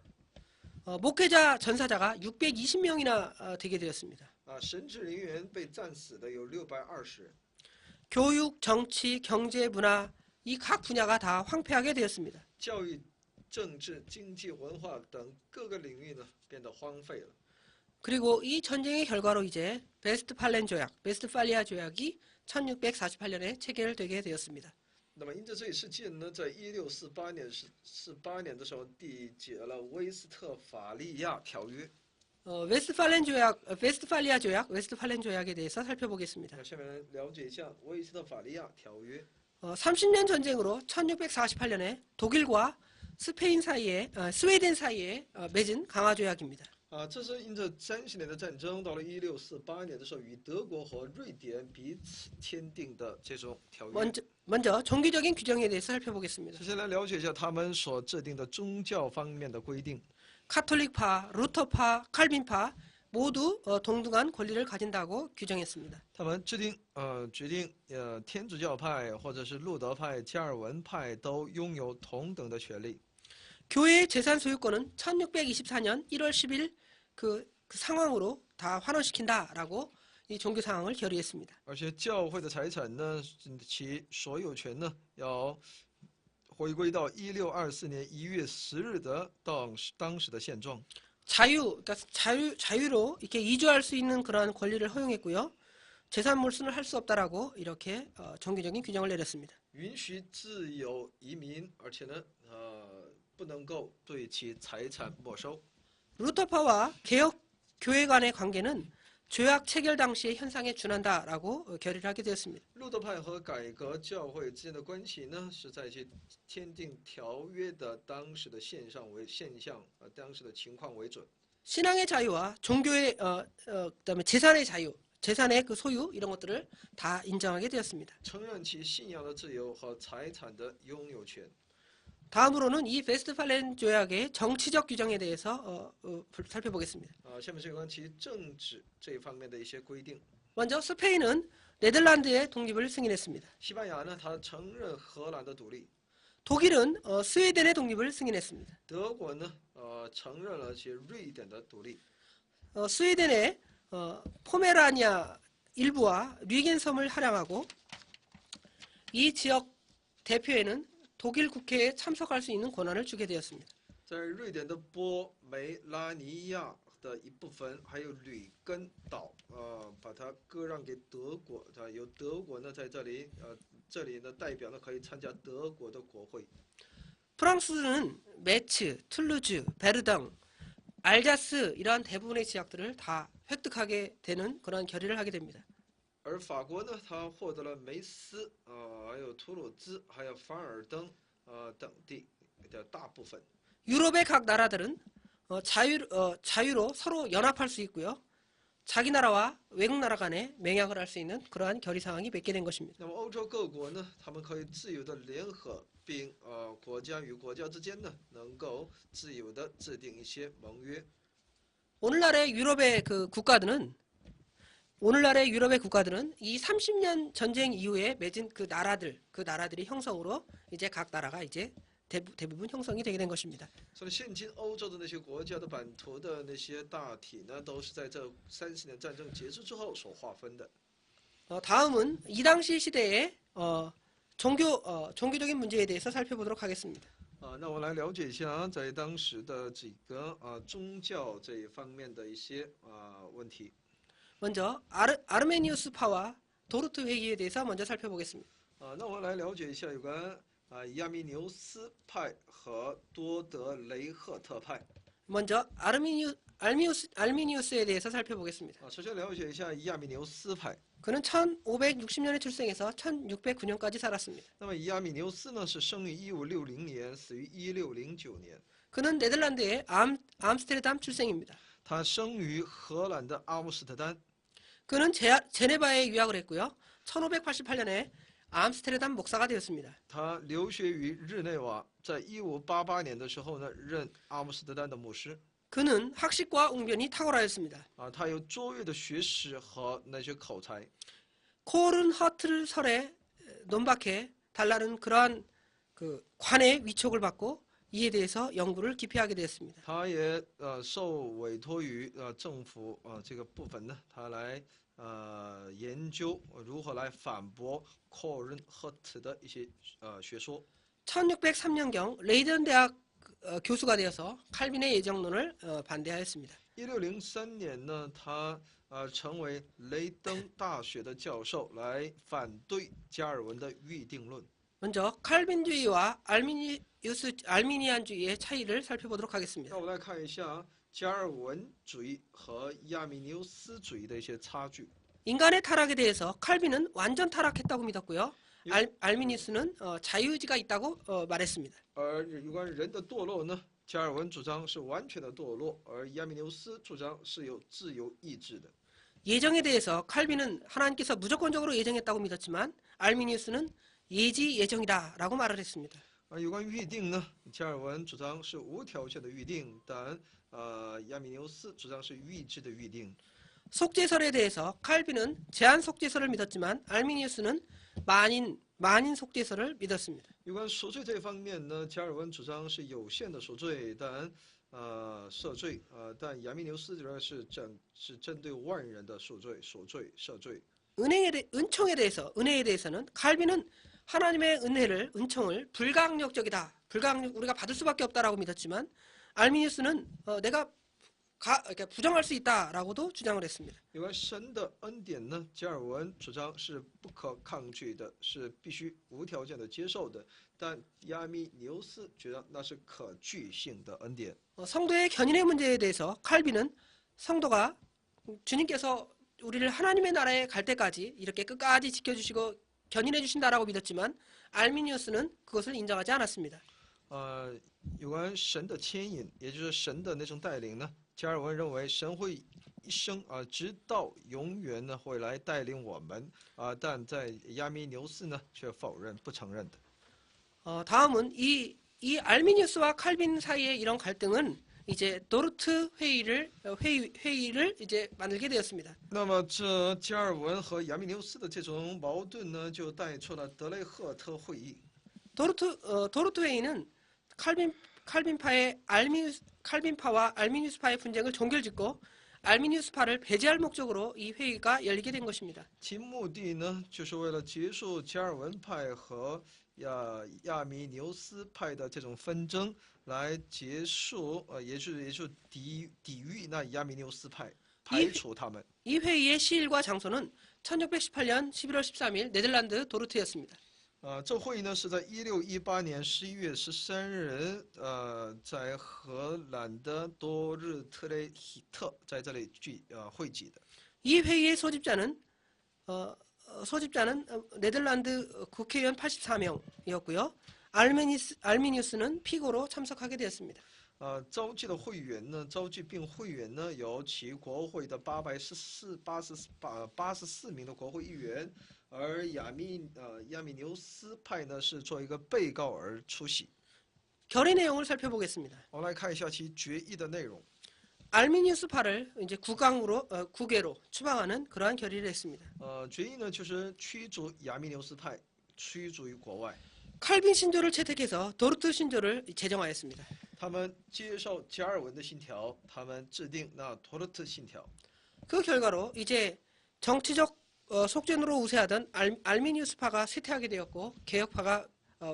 S2: 목회자 전사자가 620명이나 되게 되었습니다.
S1: 神职人员被战死的有620人。
S2: 교육, 정치, 경제, 문화 이 각 분야가 다 황폐하게 되었습니다.
S1: 教育、政治、经济、文化等各个领域呢变得荒废了。
S2: 그리고 이 전쟁의 결과로 이제 베스트팔리아 조약이 1648년에 체결되게 되었습니다.
S1: 那么因着这一事件呢，在1648年的时候缔结了威斯特法利亚条约。
S2: 베스트팔리아 조약에 대해서 살펴보겠습니다.
S1: 下面了解一下威斯特法利亚条约。
S2: 30년 전쟁으로 1648년에 독일과 스웨덴 사이에 맺은 강화 조약입니다.
S1: 这是因着30年的战争，到了1648年的时候，与德国和瑞典彼此签订的这种条约。
S2: 먼저 종교적인 규정에 대해서 살펴보겠습니다.
S1: 首先来了解一下他们所制定的宗教方面的规定。
S2: 카톨릭파, 루터파, 칼빈파 모두 동등한 권리를 가진다고 규정했습니다.
S1: 他们决定天主教派或者是路德派、加尔文派都拥有同等的权利。
S2: 교회의 재산 소유권은 1624년 1월 10일 그 상황으로 다 환원시킨다라고 이 종교 상황을 결의했습니다.
S1: 而且教会的财产呢，其所有权呢，要回归到1624年1月10日的当时的现状。
S2: 그러니까 자유로 이렇게 이주할 수 있는 그러한 권리를 허용했고요. 재산 몰수는 할 수 없다라고 이렇게 종교적인 규정을 내렸습니다.
S1: 允许自由移民，而且呢，不能够对其财产没收。
S2: 루터파와 개혁 교회 간의 관계는 조약 체결 당시의 현상에 준한다라고 결의를 하게 되었습니다.
S1: 路德派和改革教会之间的关系呢，是在其签订条约的当时的现象，当时的情况为准。
S2: 신앙의 자유와 종교의 그다음에 재산의 자유, 재산의 그 소유 이런 것들을 다 인정하게 되었습니다.
S1: 承认其信仰的自由和财产的拥有权。
S2: 다음으로는 이 베스트팔렌 조약의 정치적 규정에 대해서 살펴보겠습니다.
S1: 下面是有关其政治这一方面的一些规定。
S2: 먼저 스페인은 네덜란드의 독립을 승인했습니다.
S1: 西班牙呢，它承认荷兰的独立。
S2: 독일은 스웨덴의 독립을 승인했습니다.
S1: 德国呢，承认了其瑞典的独立。
S2: 스웨덴의 포메라니아 일부와 류겐 섬을 할양하고 이 지역 대표에는 독일 국회에 참석할 수 있는 권한을 주게 되었습니다.
S1: 在瑞典的波梅拉尼亚的一部分，还有吕根岛，把它割让给德国，由德国呢在这里，这里呢代表呢可以参加德国的国会。
S2: 프랑스는 메츠, 툴루즈, 베르덩, 알자스 이러한 대부분의 지역들을 다 획득하게 되는 그런 결의를 하게 됩니다.
S1: 而法国呢，它获得了梅斯，还有图鲁兹，还有凡尔登，等地的大部分。
S2: 유럽의 각 나라들은 자유로 서로 연합할 수 있고요. 자기 나라와 외국 나라 간에 맹약을 할 수 있는 그러한 결의 사항이 맺게 된 것입니다.
S1: 那么欧洲各国呢，他们可以自由的联合，并国家与国家之间呢，能够自由的制定一些盟约。
S2: 오늘날의 유럽의 국가들은 이 30년 전쟁 이후에 맺은 그 나라들이 형성으로 이제 각 나라가 이제 대부분 형성이 되게 된 것입니다.
S1: 所以现今欧洲的那些国家的版图的那些大体呢，都是在这30年战争结束之后所划分的。
S2: 다음은 이 당시 시대의 종교적인 문제에 대해서 살펴보도록 하겠습니다.
S1: 那我来了解一下在当时的这个宗教这一方面的一些问题。
S2: 먼저 아르메니우스파와 도르트 회의에 대해서 먼저 살펴보겠습니다.
S1: 那我来了解一下有关亚米纽斯派和多德雷赫特派。
S2: 먼저 알미니우스에 대해서 살펴보겠습니다.
S1: 首先了解一下亚米纽斯派。
S2: 그는 1560년에 출생해서 1609년까지 살았습니다.
S1: 那么亚米纽斯呢是生于1560年，死于1609年。
S2: 그는 네덜란드의 암스테르담 출생입니다.
S1: 他生于荷兰的阿姆斯特丹。
S2: 그는 제네바에 유학을 했고요. 1588년에 암스테르담 목사가 되었습니다.
S1: 他留学于日内瓦，在1588年的时候呢，任阿姆斯特丹的牧师。
S2: 그는 학식과 웅변이 탁월하였습니다.
S1: 他有卓越的学识和那些口才。
S2: 코른 허트를 설에 논박해 달라는 그러한 그 관의 위촉을 받고 이에 대해서 연구를 깊이 하게 되었습니다.
S1: 他也受委托于政府这个部分呢，他来研究如何来反驳科伦赫特的一些学说。
S2: 1603년경 레이든 대학 교수가 되어서 칼빈의 예정론을 반대하였습니다.
S1: 1603年呢，他成为雷登大学的教授，来反对加尔文的预定论。
S2: 먼저 칼빈주의와 알미니안주의의 차이를 살펴보도록
S1: 那
S2: 하겠습니다.
S1: 我们来看一下加尔文主义和亚米纽斯主义的一些差距。
S2: 인간의 타락에 대해서 칼빈은 완전 타락했다고 믿었고요. 알미니우스는 자유의지가 있다고 말했습니다.
S1: 而有关人的堕落呢，加尔文主张是完全的堕落，而亚米纽斯主张是有自由意志的。
S2: 예정에 대해서 칼빈은 하나님께서 무조건적으로 예정했다고 믿었지만 알미니우스는 예지 예정이다라고 말을 했습니다.
S1: 有关预定呢，加尔文主张是无条件的预定，但亚米纽斯主张是预知的预定。
S2: 속죄설에 대해서 칼빈은 제한 속죄설을 믿었지만 알미니우스는 만인 속죄설을 믿었습니다.
S1: 有关赎罪这方面呢，加尔文主张是有限的赎罪，但赦罪，但亚米纽斯主张是针对万人的赎罪、赦罪。
S2: 은총에 대해서는 칼빈은 하나님의 은총을 불가항력적이다. 우리가 받을 수밖에 없다라고 믿었지만 알미니우스는 내가 그러니까 부정할 수 있다라고도 주장을 했습니다.
S1: 有关神的恩典呢，加尔文主张是不可抗拒的，是必须无条件的接受的。但亚米纽斯觉得那是可拒性的恩典。
S2: 성도의 견인의 문제에 대해서 칼빈은 성도가 주님께서 우리를 하나님의 나라에 갈 때까지 이렇게 끝까지 지켜주시고 견인해 주신다라고 믿었지만 알미니우스는 그것을 인정하지 않았습니다.
S1: 有关神的牵引，也就是神的那种带领呢，加尔文认为神会一生直到永远呢会来带领我们但在亚米纽斯呢却否认不承认的。
S2: 다음은 이 알미니우스와 칼빈 사이의 이런 갈등은 이제 도르트 회의를 이제 만들게 되었습니다.
S1: 那么这加尔文和亚米纽斯的这种矛盾呢，就带出了德雷赫特会议。
S2: 도르트 회의는 칼빈파와 알미니우스파의 분쟁을 종결짓고 알미니우스파를 배제할 목적으로 이 회의가 열리게 된 것입니다.
S1: 其目的呢，就是为了结束加尔文派和亚米纽斯派的这种纷争，来结束也就抵御那亚米纽斯派，排除他们。
S2: 이 회의의 시일과 장소는 1618년 11월 13일 네덜란드 도르트였습니다.
S1: 这会议呢是在1618年11月13日，在荷兰的多日特雷希特在这里汇集的。
S2: 이 회의의 소집자는 네덜란드 국회의원 84명이었고요. 알미니우스는 피고로 참석하게 되었습니다.
S1: 召集的会员呢，召集并会员呢，有其国会的84名的国会议员，而亚米纽斯派呢是作为一个被告而出席。
S2: 결의 내용을 살펴보겠습니다.
S1: 我们来看一下其决议的内容。
S2: 알미니우스파를 이제 국외로 추방하는 그러한 결의를 했습니다.
S1: 决议呢就是驱逐亚米纽斯派，驱逐于国外。
S2: 칼빈 신조를 채택해서 도르트 신조를 제정하였습니다.
S1: 他们接受加尔文的信条，他们制定那托勒特信条。
S2: 그 결과로 이제 정치적 속전으로 우세하던 알미니우스파가 쇠퇴하게 되었고 개혁파가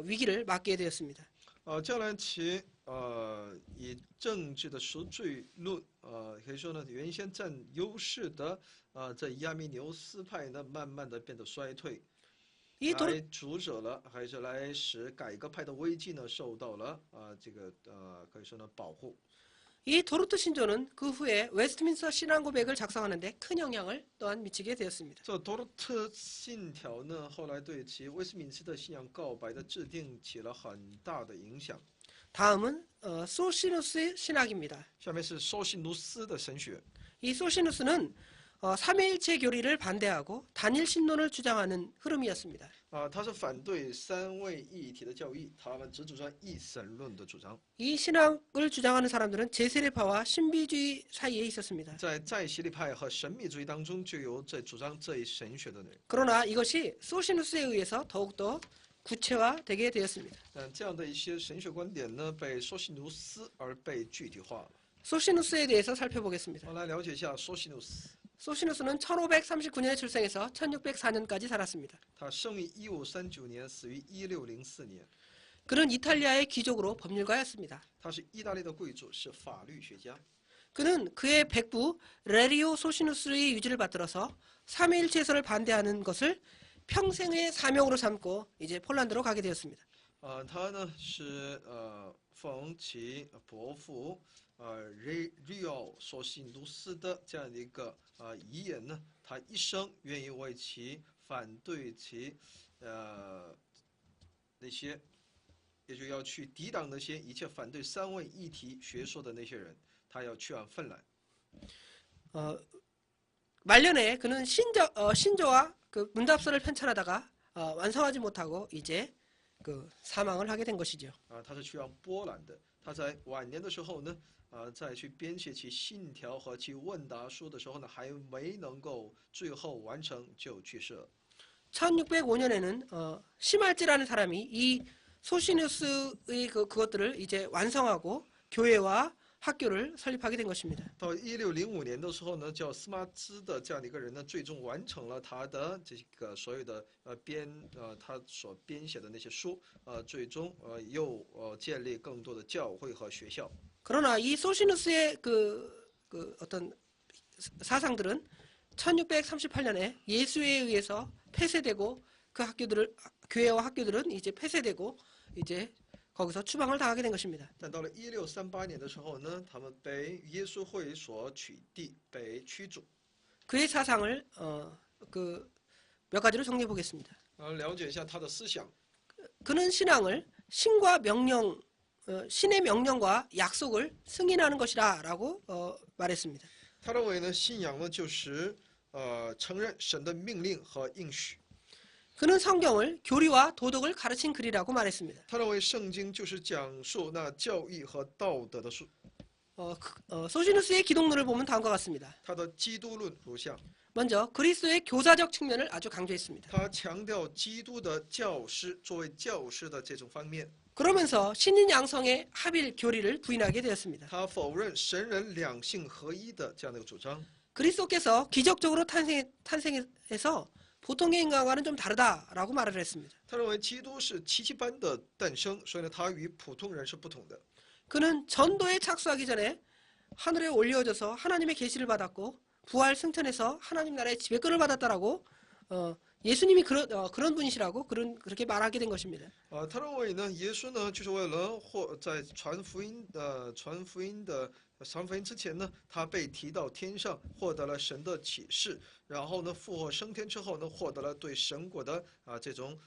S2: 위기를 맞게 되었습니다.
S1: 这样呢，其以政治的赎罪论，可以说呢，原先占优势的这亚米纽斯派呢，慢慢的变得衰退，来阻止了，还是来使改革派的危机呢受到了这个可以说呢保护。
S2: 이 도르트 신조는 그 후에 웨스트민스터 신앙 고백을 작성하는데 큰 영향을 또한 미치게 되었습니다.
S1: 这托勒特信条呢，后来对其威斯敏斯特信仰告白的制定起了很大的影响。
S2: 다음은 소시누스의 신학입니다.
S1: 下面是索西努斯的神学。
S2: 이 소시누스는 삼위일체 교리를 반대하고 단일 신론을 주장하는 흐름이었습니다.
S1: 他是反对三位一体的教义，他们只主张一神论的主张。
S2: 이 신학을 주장하는 사람들은 제세례파와 신비주의 사이에 있었습니다.
S1: 在洗礼派和神秘主义当中，就有这主张这一神学的人。
S2: 그러나 이것이 소시누스에 의해서 더욱더 구체화되게 되었습니다.
S1: 这样的一些神学观点呢，被索西努斯而被具体化了。
S2: 소시누스에 대해서 살펴보겠습니다.
S1: 我来了解一下索西努斯。
S2: 소시누스는 1539년에 출생해서 1604년까지 살았습니다.
S1: 他生于1539年，死于1604年。
S2: 그는 이탈리아의 귀족으로 법률가였습니다.
S1: 他是意大利的贵族，是法律学家。
S2: 그는 그의 백부 레리오 소시누스의 유지를 받들어서 삼위일체설을 반대하는 것을 평생의 사명으로 삼고 이제 폴란드로 가게 되었습니다.
S1: 他呢是奉其伯父瑞奥索西努斯的这样的一个遗言呢，他一生愿意为其反对其那些，也就要去抵挡那些一切反对三位一体学说的那些人，他要去往芬兰。
S2: 말년에 그는 신조와 그 문답서를 편찬하다가 완성하지 못하고 이제 그 사망을 하게 된 것이죠.
S1: 他是去往波兰的。他在晚年的时候呢，在去编写其信条和其问答书的时候呢，还没能够最后完成就去世了。
S2: 1605년에는 시말지라는 사람이 이 소시누스의 그것들을 이제 완성하고 교회와 학교를 설립하게 된 것입니다.
S1: 到1605年的时候呢，叫司马兹的这样的一个人呢，最终完成了他的这个所有的他所编写的那些书，最终又建立更多的教会和学校。
S2: 그러나 이 소시누스의 그 그 어떤 사상들은 1638년에 예수에 의해서 폐쇄되고 그 학교들을 교회와 학교들은 이제 폐쇄되고 이제 거기서 추방을 당하게 된 것입니다.
S1: 但到了1638年的时候呢，他们被耶稣会所取缔，被驱逐。
S2: 그의 사상을 그 몇 가지로 정리해 보겠습니다.
S1: 了解一下他的思想。
S2: 그는 신앙을 신과 명령, 신의 명령과 약속을 승인하는 것이라라고 말했습니다.
S1: 他认为呢，信仰呢就是承认神的命令和应许。
S2: 그는 성경을 교리와 도덕을 가르친 글이라고 말했습니다.
S1: 他认为圣经就是讲述那教义和道德的书。
S2: 소시누스의 기독론을 보면 다음과 같습니다.
S1: 他的基督论如下，
S2: 먼저 그리스도의 교사적 측면을 아주 강조했습니다.
S1: 他强调基督的教师作为教师的这种方面，
S2: 그러면서 신인 양성의 합일 교리를 부인하게 되었습니다.
S1: 他否认神人两性合一的这样的一个主张。
S2: 그리스도께서 기적적으로 탄생해서 보통의 인간과는 좀 다르다라고 말을 했습니다.
S1: 他认为基督是奇迹般的诞生，所以呢，他与普通人是不同的。
S2: 그는 전도에 착수하기 전에 하늘에 올려져서 하나님의 계시를 받았고 부활 승천해서 하나님 나라의 지배권을 받았다라고 예수님이 그런 분이시라고 그렇게 말하게 된 것입니다.
S1: 他认为呢，耶稣呢，就是为了在传福音之前呢，他被提到天上，获得了神的启示，然后呢，复活升天之后呢，获得了对神国的这种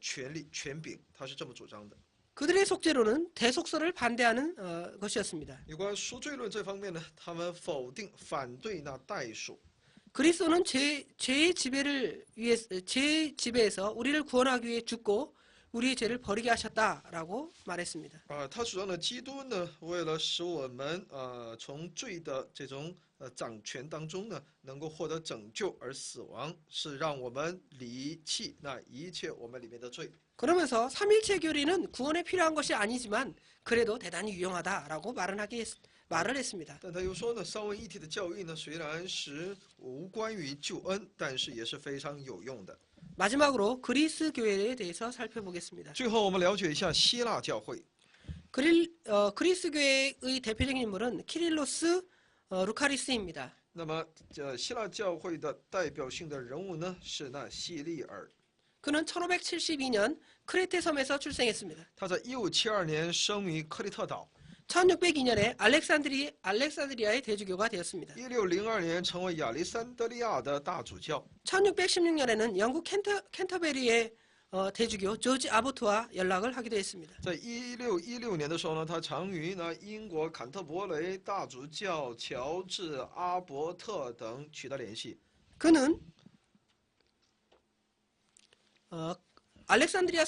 S1: 权力权柄，他是这么主张的。
S2: 그들의 속죄로는 대속서를 반대하는 것이었습니다.
S1: 有关赎罪论这方面呢，他们反对那代赎。
S2: 그리스도는 죄의 지배에서 우리를 구원하기 위해 죽고 우리의 죄를 버리게 하셨다라고 말했습니다.
S1: 他主张的基督呢，为了使我们从罪的这种掌权当中呢，能够获得拯救而死亡，是让我们离弃那一切我们里面的罪。
S2: 그러면서 삼일체 교리는 구원에 필요한 것이 아니지만 그래도 대단히 유용하다라고 말을 했습니다.
S1: 但他又说呢，三位一体的教义呢，虽然是无关于救恩，但是也是非常有用的。
S2: 마지막으로 그리스 교회에 대해서 살펴보겠습니다.
S1: 最后，我们了解一下希腊教会。
S2: 그리스 교회의 대표적인 인물은 키릴로스 루카리스입니다.
S1: 那么，希腊教会的代表性的人物呢，是那希利尔。
S2: 그는 1572년 크레테 섬에서 출생했습니다.
S1: 他在1572年生于克里特岛。
S2: 1602년에 알렉산드리아의 대주교가 되었습니다.
S1: 1602年成为亚历山德利亚的大主教。
S2: 1616년에는 영국 캔터베리의 대주교 조지 아보트와 연락을 하기도 했습니다.
S1: 在1616年的时候呢，他常与那英国坎特伯雷大主教乔治阿伯特等取得联系。
S2: 그는 알렉산드리아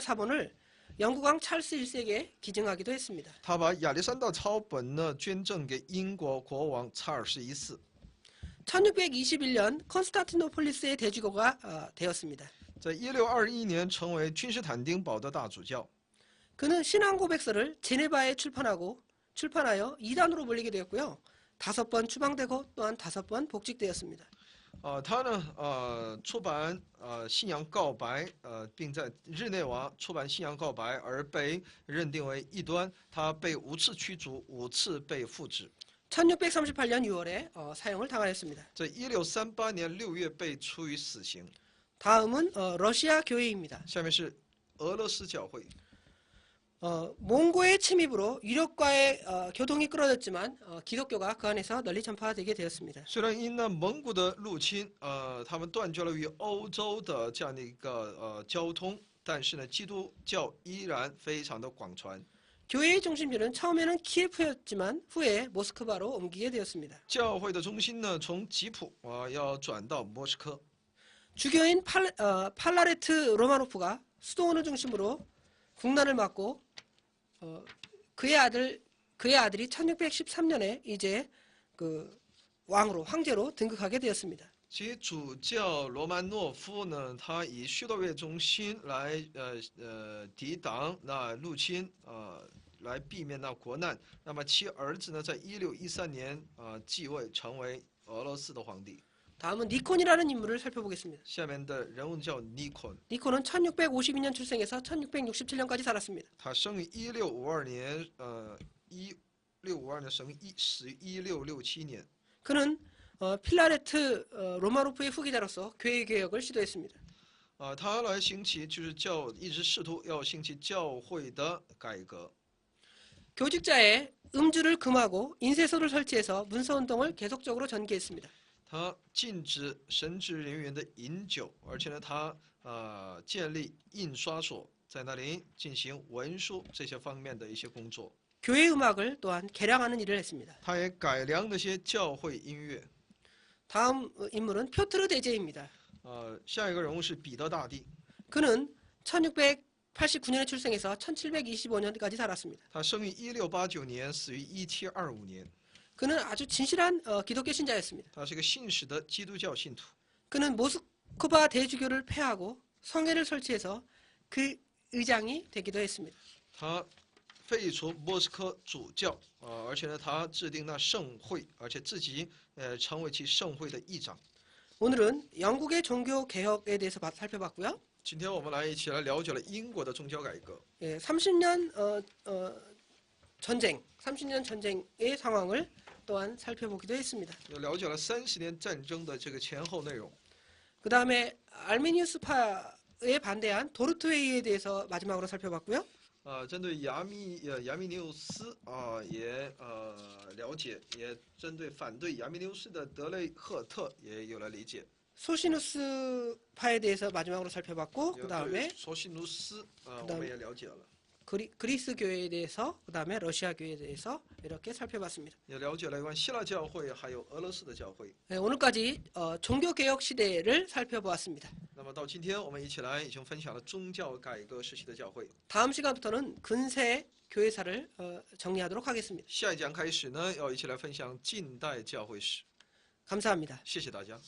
S2: 사본을 영국 왕 찰스 1세에게 기증하기도 했습니다.
S1: 他把亚历山大抄本呢捐赠给英国国王查尔斯一世。
S2: 1621년 컨스탄티노폴리스의 대주교가 되었습니다.
S1: 在1621年成为君士坦丁堡的大主教。
S2: 그는 신앙 고백서를 제네바에 출판하여 이단으로 몰리게 되었고요. 5번 추방되고 또한 5번 복직되었습니다.
S1: 他呢出版信仰告白并在日内瓦出版信仰告白而被认定为异端，他被5次驱逐，5次被复职。
S2: 1638년 6월에 사형을 당하였습니다.
S1: 在1638年6月被处以死刑。
S2: 다음은 러시아 교회입니다.
S1: 下面是俄罗斯教会。
S2: 몽고의 침입으로 유럽과의 교통이 끊어졌지만 기독교가 그 안에서 널리 전파되게 되었습니다.
S1: 虽然因那蒙古的入侵，他们断绝了与欧洲的这样的一个交通，但是呢，基督教依然非常的广传。
S2: 교회의 중심지는 처음에는 키예프였지만 후에 모스크바로 옮기게 되었습니다.
S1: 教会的中心呢，从吉普要转到莫斯科。
S2: 주교인 팔라레트 로마노프가 수도원을 중심으로 국난을 맞고 그의 아들이 1613년에 이제 그 황제로 등극하게 되었습니다.
S1: 其主教罗曼诺夫呢，他以修道院中心来抵挡那入侵，来避免那国难。那么其儿子呢，在1613年继位，成为俄罗斯的皇帝。
S2: 다음은 니콘이라는 인물을 살펴보겠습니다.
S1: 下面的人物叫尼昆，
S2: 니콘은 1652년 출생해서 1667년까지 살았습니다.
S1: 他生于1652年， 1652년死于1667년.
S2: 그는 필라레트 로마노프의 후계자로서 교회 개혁을 시도했습니다.
S1: 他来兴起就是一直试图要兴起教会的改革。
S2: 교직자의 음주를 금하고 인쇄소를 설치해서 문서운동을 계속적으로 전개했습니다.
S1: 他禁止神职人员的饮酒，而且呢，他建立印刷所，在那里进行文书这些方面的一些工作。
S2: 교회 음악을 또한 개량하는 일을 했습니다.
S1: 他也改良那些教会音乐。
S2: 다음 인물은 표트르 대제입니다.
S1: 下一个人物是彼得大帝，
S2: 그는 1689년에 출생해서 1725년까지 살았습니다.
S1: 他生于1689年，死于1725年。
S2: 그는 아주 진실한 기독교 신자였습니다.
S1: 他是个信实的基督教信徒。
S2: 그는 모스크바 대주교를 폐하고 성회를 설치해서 그 의장이 되기도 했습니다.
S1: 他废除莫斯科主教，而且呢，他制定那圣会，而且自己成为其圣会的议长。
S2: 오늘은 영국의 종교 개혁에 대해서 살펴봤고요.
S1: 今天我们一起来了解了英国的宗教改革。
S2: 30년 전쟁, 30년 전쟁의 상황을 또한 살펴보기도 했습니다.
S1: 又了解了30年战争的这个前后内容。
S2: 그 다음에 알메니우스파에 반대한 도르트웨이에 대해서 마지막으로 살펴봤고요.
S1: 针对亚米尼乌斯也了解，也针对反对亚米尼乌斯的德雷赫特也有了理解。
S2: 소시누스파에 대해서 마지막으로 살펴봤고 그 다음에
S1: 索西努斯我们也了解了，
S2: 그리스 교회에 대해서 그 다음에 러시아 교회에 대해서 이렇게 살펴봤습니다.
S1: 也了解了有关希腊教会还有俄罗斯的教会。
S2: 오늘까지 종교 개혁 시대를 살펴보았습니다.
S1: 那么到今天我们一起来已经分享了宗教改革时期的教会。
S2: 다음 시간부터는 근세 교회사를 정리하도록 하겠습니다.
S1: 下一讲开始呢，要一起来分享近代教会史。
S2: 감사합니다.
S1: 谢谢大家。